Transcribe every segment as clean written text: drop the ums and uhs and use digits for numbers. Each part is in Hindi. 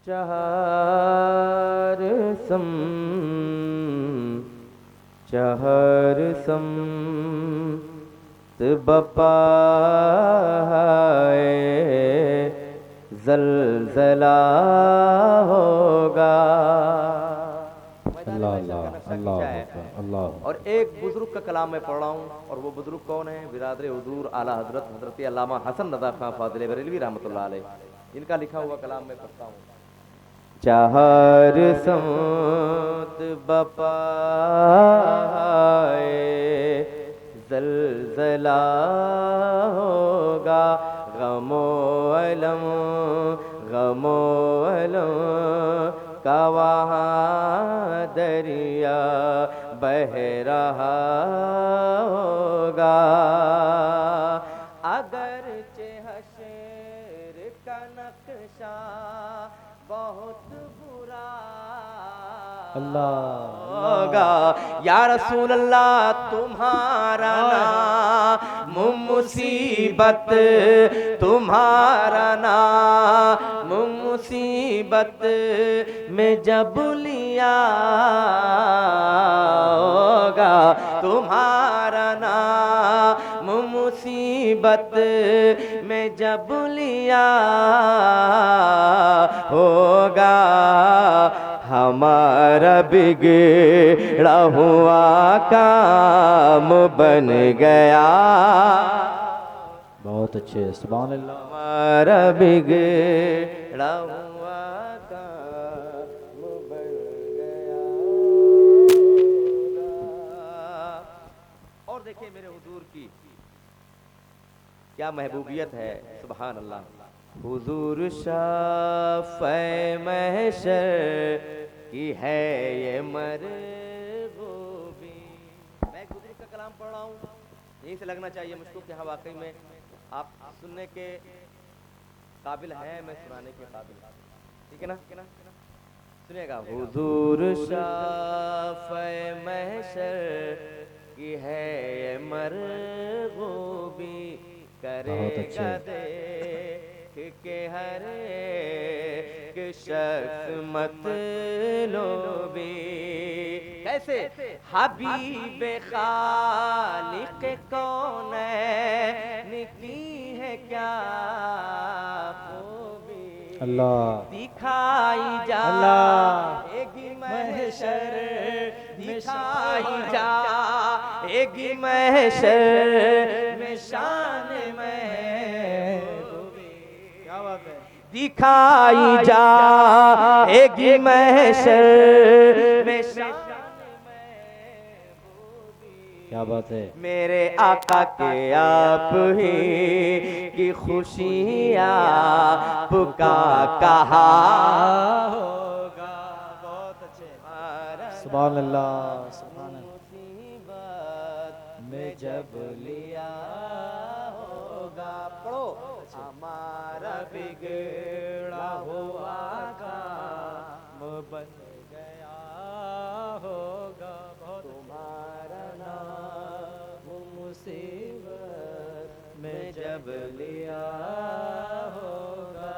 चहार सम चहर सम बपाए जलजला होगा। अल्लाह अल्लाह अल्लाह अल्लाह। और एक बुजुर्ग का कलाम मैं पढ़ रहा हूँ, और वो बुजुर्ग कौन है? बिरादर हुजूर आला हजरत हजरत अल्लामा हसन रज़ा खां फाज़िल बरेलवी रहमतुल्लाह अलैह, इनका लिखा हुआ कलाम मैं पढ़ता हूँ। चाहर समत बपाए जलजला होगा, गमो अलम का वहाँ दरिया बह रहा होगा। अगर हशर का नक्शा बहुत बुरा होगा, या रसूल अल्लाह तुम्हारा नाम मुसीबत, तुम्हारा नाम मुसीबत में जब लिया होगा, तुम्हारा नाम मुसीबत में जब लिया होगा, हमारा बिगड़ा हुआ काम बन गया। बहुत अच्छे, सुभान अल्लाह। हमारा बिगड़ा हुआ काम बन गया। और देखिए मेरे हुजूर की क्या महबूबियत है, सुभान अल्लाह। हुजूर शाफ़े महशर की है ये मरगूबी। मैं एक बुजुर्ग का कलाम पढ़ रहा हूँ, यहीं से लगना चाहिए मुझको कि हाँ वाकई में आप सुनने के काबिल हैं, मैं सुनाने के काबिल। ठीक है ना? सुनिएगा। हुजूर शाफ़े महशर की है ये मरगूबी, करेगा देख के हर एक शख्स मतलूबी। कैसे? हबीब खालिक कौनैन की है क्या खूबी, अल्लाह दिखाई जाएगी महशर, दिखाई जाएगी महशर में शान महबूबी। क्या बात है? दिखाई जाएगी महशर में शान महबूबी। क्या बात है? मेरे आका के आप ही की खुशियाँ पुका कहा होगा। बहुत अच्छे, सुभान अल्लाह सुभान अल्लाह। मुसीबत में जब लिया होगा, पढ़ो। हमारा बिगड़ा हुआ काम बन गया होगा, तुम्हारा नाम मुसीबत में जब लिया होगा,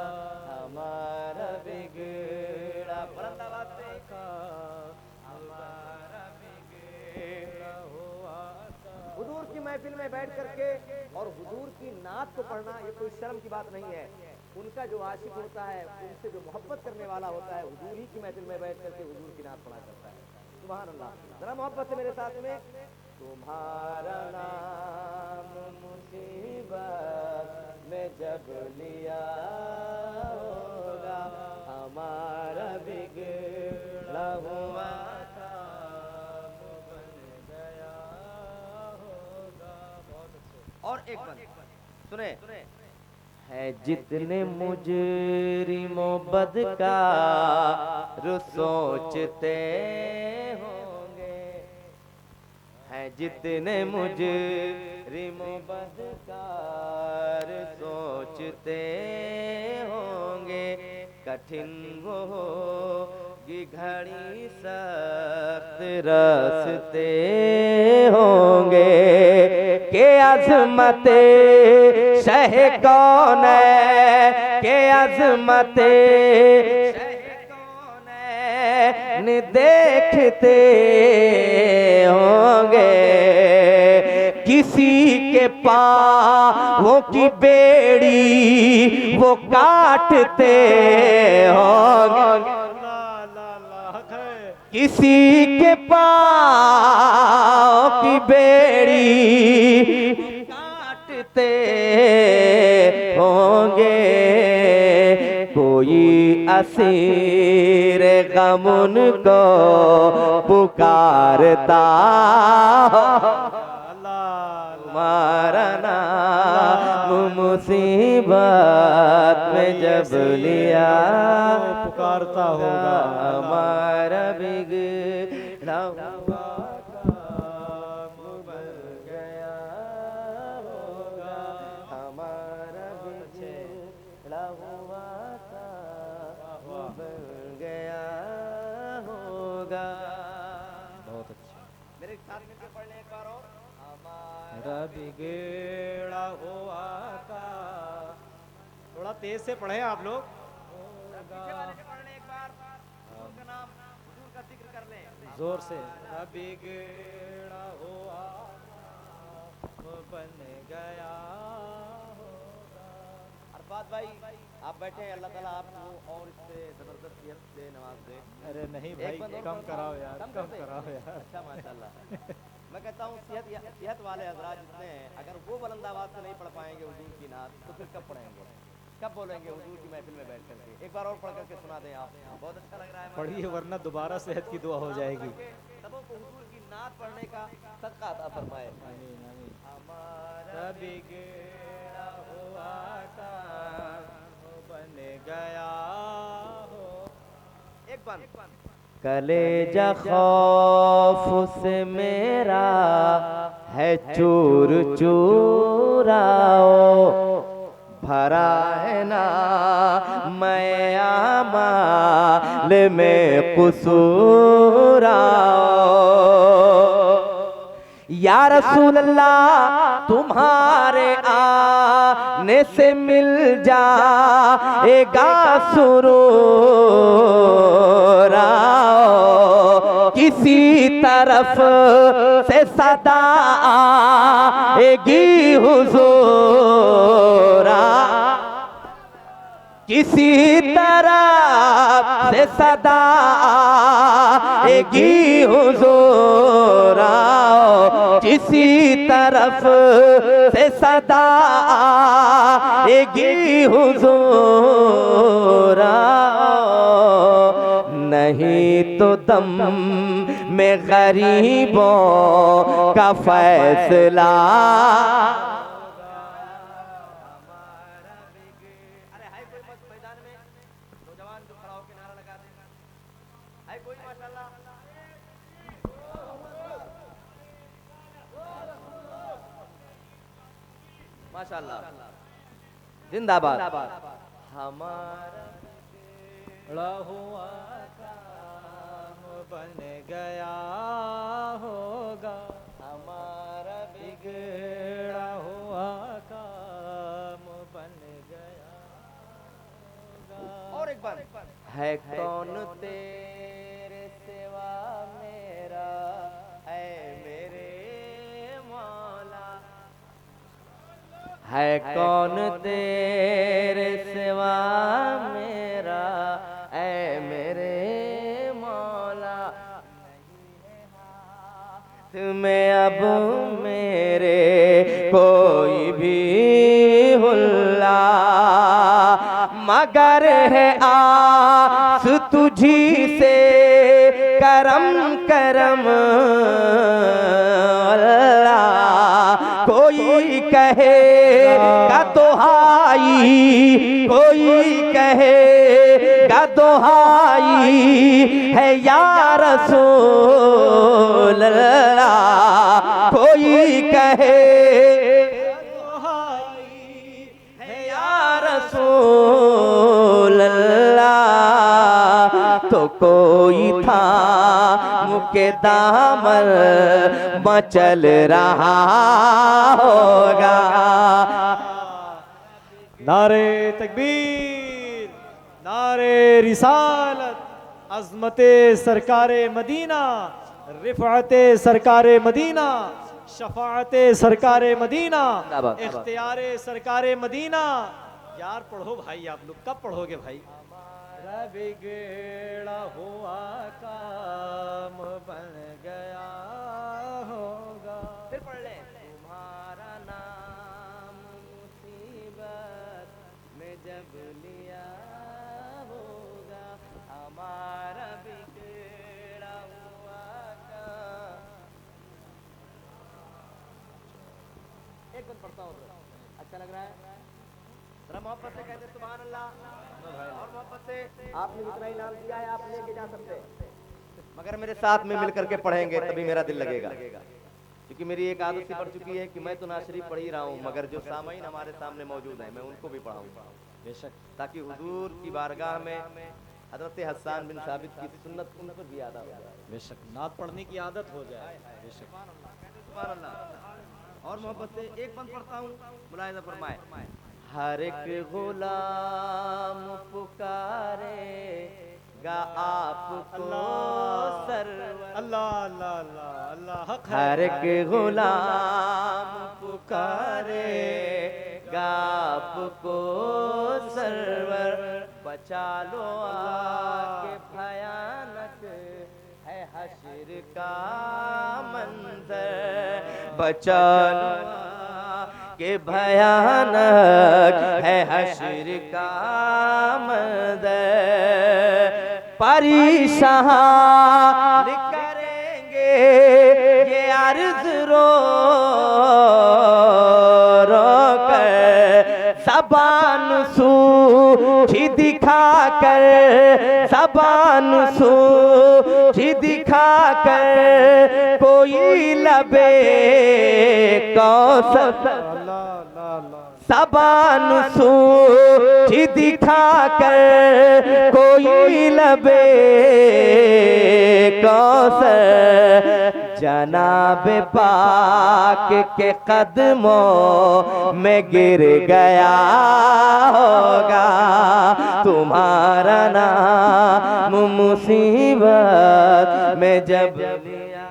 हमारा बिगड़ा बुलंदाबाद से हमारा बिगड़ा हुआ। हुजूर की महफिल में बैठ करके और हुजूर की नात को पढ़ना ये कोई शर्म की बात नहीं है। उनका जो आशिक होता है, उनसे जो मोहब्बत करने वाला होता है, हुजूर ही की महफिल में बैठ करके हुजूर की नात पढ़ा करता है। सुभान अल्लाह। जरा मोहब्बत से मेरे साथ में, तुम्हारा नाम मुसीबत में जब लिया होगा, हमारा बिगड़ा हुआ काम बन गया होगा। बहुत अच्छे। और एक बात सुने, है जितने मुजरिमों बदकार सोचते होंगे, है जितने मुजरिमों बदकार सोचते होंगे, कठिन वो होगी घड़ी सख्त रास्ते होंगे, के अज़मते शह कौन है, के अज़मते शह देखते होंगे किसी के पाँवों की बेड़ी वो काटते होंगे, किसी के पाँव की बेड़ी काटते होंगे, कोई असीर गम उनको पुकारता, तुम्हारा नाम मुसीबत में जब लिया पुकारता होगा, हमारा बिगड़ा हुआ काम बन गया होगा, हमारा बिगड़ा हुआ काम बन गया होगा। बहुत अच्छा। मेरे साथ मिलकर पढ़ने एक बार और, हमारा बिगड़ा हुआ का, थोड़ा तेज से पढ़े आप लोग। पढ़ने एक बार हुजूर का नाम, हुजूर का जिक्र कर लें जोर से। बिगड़ा हुआ बन गया होगा। अरफात भाई आप बैठे हैं, अल्लाह ताला आपको और इससे जबरदस्त सेहत से नवाज दे। अरे नहीं एक भाई, बंद और कम पढ़ता कराओ हूं, यार, कम करते? कराओ यार। अच्छा माशाल्लाह। मैं कहता हूँ सेहत वाले हजरात जितने हैं, अगर वो बुलंद आवाज से नहीं पढ़ पाएंगे हुजूर की नात, तो फिर कब पढ़ेंगे, कब बोलेंगे हुजूर की महफिल में बैठ करके। एक बार और पढ़ करके सुना दें आप, बहुत अच्छा लग रहा है। पढ़िए वरना दोबारा सेहत की दुआ हो जाएगी। सबों को हुजूर की नात पढ़ने का सदका अता फरमाए। आमीन आमीन। हमारा बिगड़ा हुआ काम बन गया हो। एक बार कलेजा खौफ से मेरा है चूर चूराओ, भरा है ना मैं आमाल में कुसूराओ, या रसूल अल्लाह तुम्हारे आने से मिल जाएगा सुरूर, किसी तरफ से सदा आएगी हुजूर, किसी तरफ से सदा आएगी हुजूर, किसी तरफ से सदा आएगी हुजूर, नहीं तो दम में गरीबों का फैसला। अरे हाय कोई मत मैदान में, नौजवान जो खड़ा होकर नारा लगा दे, हाय कोई माशाल्लाह। माशाल्लाह, जिंदाबाद। हमारा बिगड़ा हुआ काम बन गया होगा, हमारा बिगड़ा हुआ काम बन गया होगा। और एक बार है कौन तेरे सिवा मेरा, है मेरे मौला, है कौन तेरे सिवा मेरा, ऐ मेरे मौला, तुम्हें अब मेरे कोई भी हुल्ला, मगर है आस तुझी से करम करम अल्लाह, कोई कहेगा दोहाई, कोई कहेगा दोहाई है या रसूल अल्लाह, कोई कहे है या रसूल अल्लाह, तो कोई था मुके दामन मचल रहा होगा। नारे तकबीर, नारे रिसालत, अज़मते सरकारे मदीना, रिफ़अते सरकारे मदीना, शफ़ाअते सरकारे मदीना, इख्तियारे सरकारे मदीना। यार पढ़ो भाई, आप लोग कब पढ़ोगे भाई? बिगड़ा हुआ काम बन गया होगा। फिर पढ़ लें, तुम्हारा नाम मुसीबत में जब लिया होगा, हमारा बिगड़ा हुआ काम। एक बार पढ़ता हूँ, अच्छा लग रहा है? जरा मोहब्बत से कहते सुभान अल्लाह, और मोहब्बत से। आपने जितना इनाम दिया है आप लेके जा सकते हैं, मगर मेरे साथ में मिलकर के पढ़ेंगे तभी मेरा दिल लगेगा। क्योंकि मेरी एक आदत सी पड़ चुकी है कि मैं तो ना शरीफ पढ़ ही रहा हूँ, मगर जो सामाइन हमारे सामने मौजूद हैं मैं उनको भी पढ़ाऊंगा, बेशक, ताकि हुजूर की बारगाह में हजरत हसन बिन साबित की सुन्नत उन पर भी याद आ जाए। बेशक नात पढ़ने की आदत हो जाए। बेशक सुभान अल्लाह। और मोहब्बत से एक बंद पढ़ता हूँ, मुलाहिजा फरमाए। हर एक गुलाम पुकारेगा आपको सरवर, अल्लाह अल्लाह अल्लाह अल्लाह हक है। हर एक गुलाम पुकारेगा आपको सरवर, बचा लो आके भयानक है हश्र का मंजर, बचा लो के भयानक है हश्र का मंजर, परेशान करेंगे ये अर्ज रो रो कर, ज़बान सूखी दिखा कर, ज़बान सूखी दिखा कर, कोई लबे कौसर, ज़बान सूखी दिखा कर, कोई लबे कौसर, जनाब पाक के कदमों में गिर गया होगा, तुम्हारा नाम मुसीबत में जब लिया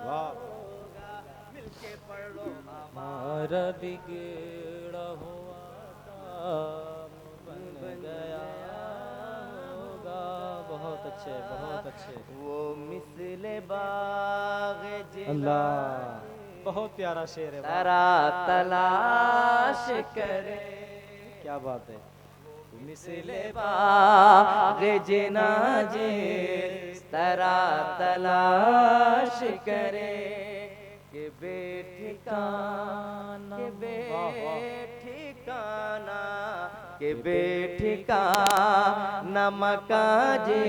होगा। मिलके पढ़ लो, हमारा बिगड़ा हुआ काम बन गया होगा। बहुत अच्छे, बहुत अच्छे। वो मिसले बाग अल्लाह, बहुत प्यारा शेर है। तारा तलाश करे, क्या बात है। मिसले बाग जिना जे तारा तलाश करे, के बेठिकाना, के बेठिकाना, के बेठिकाना मकान जे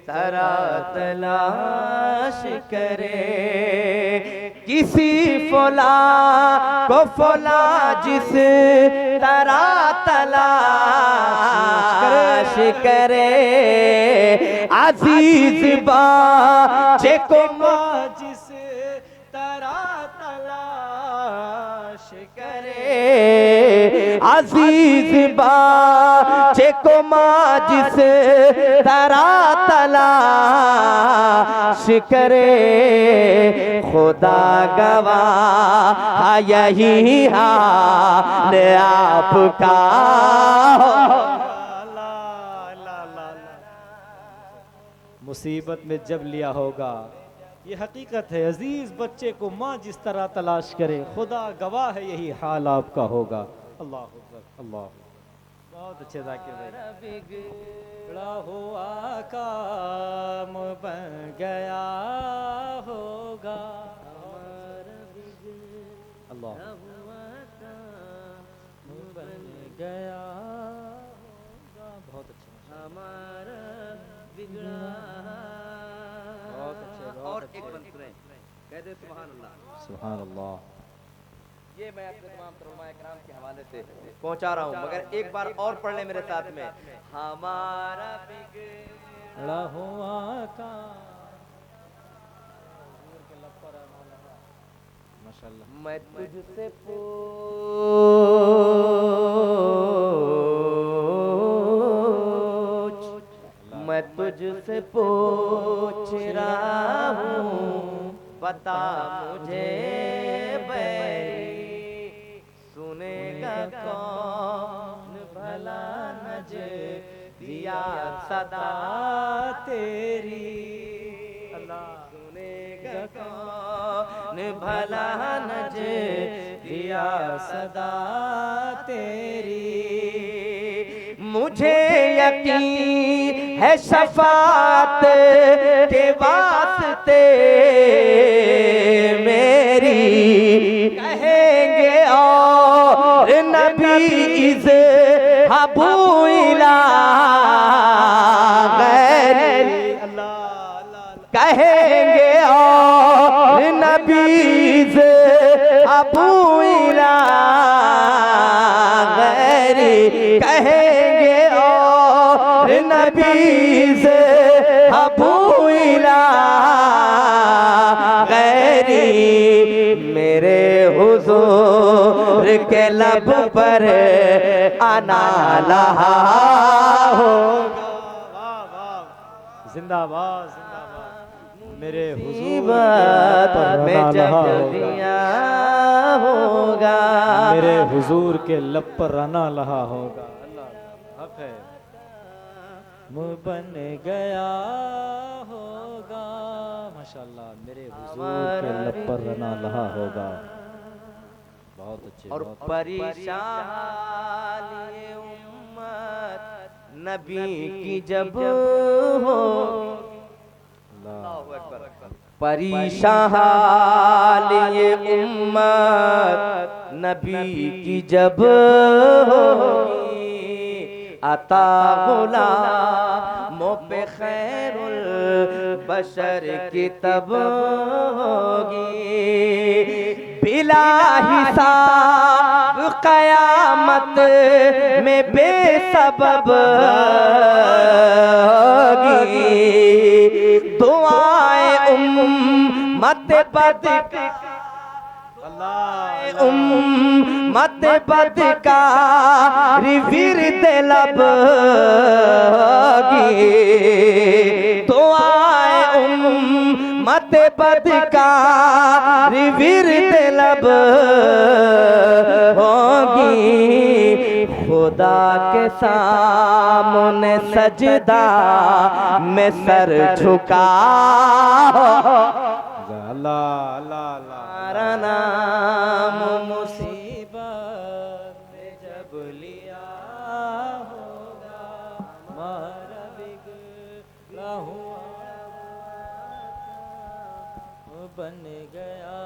तारा तलाश करे, किसी फौला को फौला जिस तारा तलाश करे, अजीज बाचे को जिस तरह तलाश करे, अजीज बाचे को जिस तरह तलाश करे, खुदा गवाह यही हाल आपका। मुसीबत में जब लिया होगा, ये हकीकत है। अजीज बच्चे को माँ जिस तरह तलाश करे, खुदा गवाह है यही हाल आपका होगा। अल्लाह अकबर, अल्लाह। बहुत अच्छे जाकिर भाई। बिगड़ा हुआ काम बन गया होगा, अल्लाह बन गया होगा। बहुत अच्छे, हमारा बिगड़ा। बहुत अच्छे, और एक बंद सुने, कह दे सुभान अल्लाह। सुभान अल्लाह। ये मैं अपने तमाम तर्जुमा इकराम के हवाले से पहुंचा रहा हूँ, मगर एक बार और पढ़ ले मेरे साथ में। हमारा बिगड़ा हुआ का माशाअल्लाह। मैं तुझसे मैं तुझसे पूछ रहा हूँ, बता मुझे बैरी, सुनेगा कौन भला नजरिया सदा तेरी। अल्लाह सुनेगा कौन भला नजरिया सदा तेरी। मुझे यकीन है शफाअत के वास्ते मेरी, कहेंगे और नबी इज़हाबू इला गैरी, कहेंगे और नबी इज़हाबू इला गैरी, कहेंगे और नबी इज़हाबू इला गैरी। मेरे हुजूर के लब पर आना लहा होगा। जिंदाबाद जिंदाबाद। मेरे हुजूर में जब दिया होगा, मेरे हुजूर के लब पर आना लहा होगा। अल्लाह हक है। मुँह बन गया होगा, माशाल्लाह मेरे हुजूर के लब पर आना लहा होगा। बहुत अच्छे। और परेशान ये उम्मत नबी की जब हो, परेशान ये उम्मत नबी की जब होगी, अता गुलामों पे खैरुल बशर की तब होगी। बिला हिसाब कयामत में बेसबब होगी। दुआएं उम्मत उम्मत बदकारी विरद लब होगी। दुआएं उम्मत बदकारी विरद लब होगी। खुदा के सामने सजदा में सर झुका, अल्लाह अल्लाह अल्लाह। हमारा नाम मुसीबत में जब लिया होगा, हमारा बिगड़ा हुआ बन गया